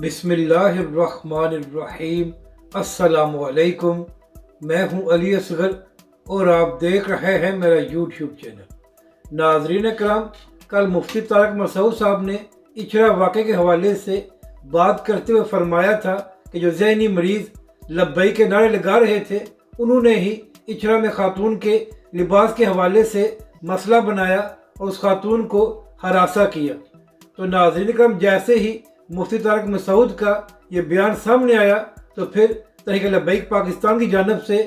बिस्मिल्लाहिर्रहमानिर्रहीम। अस्सलाम वालेकुम। मैं हूं अली असगर और आप देख रहे हैं मेरा यूट्यूब चैनल। नाज़रीन कराम, कल मुफ्ती तारक मसूद साहब ने इचरा वाक़े के हवाले से बात करते हुए फरमाया था कि जो ज़हनी मरीज़ लब्बैक के नारे लगा रहे थे, उन्होंने ही इचरा में खातून के लिबास के हवाले से मसला बनाया और उस खातून को हरासा किया। तो नाज़रीन कराम, जैसे ही मुफ्ती तारक मसूद का ये बयान सामने आया तो फिर तहरीक लब्बैक पाकिस्तान की जानिब से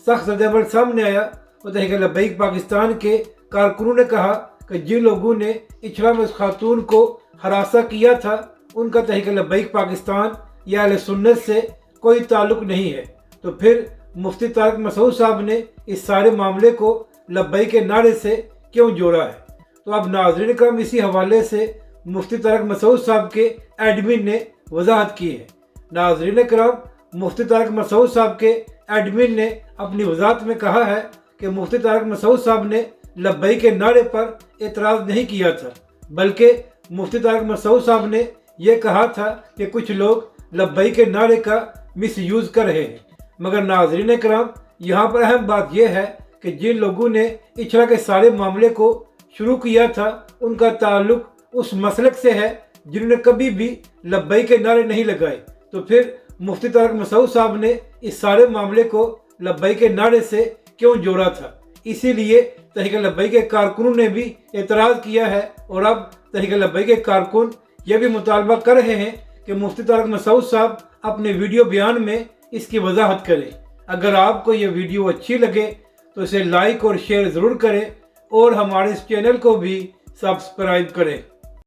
सख्त रद्द-ए-अमल सामने आया और तहरीक लब्बैक पाकिस्तान के कारकुनों ने कहा कि जिन लोगों ने इचरा में उस खातून को हरासा किया था, उनका तहरीक लब्बैक पाकिस्तान या अहले सुन्नत से कोई ताल्लुक़ नहीं है। तो फिर मुफ्ती तारक मसूद साहब ने इस सारे मामले को लब्बैक के नारे से क्यों जोड़ा है। तो अब नाज़रीन कराम, इसी हवाले से मुफ्ती तारक मसूद साहब के एडमिन ने वजाहत की है। नाज़रीन कराम, मुफ्ती तारक मसूद साहब के एडमिन ने अपनी वजाहत में कहा है कि मुफ्ती तारक मसूद साहब ने लब्बैक के नारे पर एतराज़ नहीं किया था, बल्कि मुफ्ती तारक मसूद साहब ने यह कहा था कि कुछ लोग लब्बैक के नारे का मिसयूज़ कर रहे हैं। मगर नाज़रीन कराम, यहाँ पर अहम बात यह है कि जिन लोगों ने इचरा के सारे मामले को शुरू किया था, उनका ताल्लुक़ उस मसलक से है जिन्होंने कभी भी लब्बैक के नारे नहीं लगाए। तो फिर मुफ्ती तारक मसूद साहब ने इस सारे मामले को लब्बैक के नारे से क्यों जोड़ा था। इसीलिए तहरीक लब्बैक के कारकुनों ने भी एतराज़ किया है और अब तहरीक लब्बैक के कारकुन यह भी मुतालबा कर रहे हैं कि मुफ्ती तारक मसूद साहब अपने वीडियो बयान में इसकी वजाहत करें। अगर आपको ये वीडियो अच्छी लगे तो इसे लाइक और शेयर ज़रूर करें और हमारे इस चैनल को भी सब्सक्राइब करें।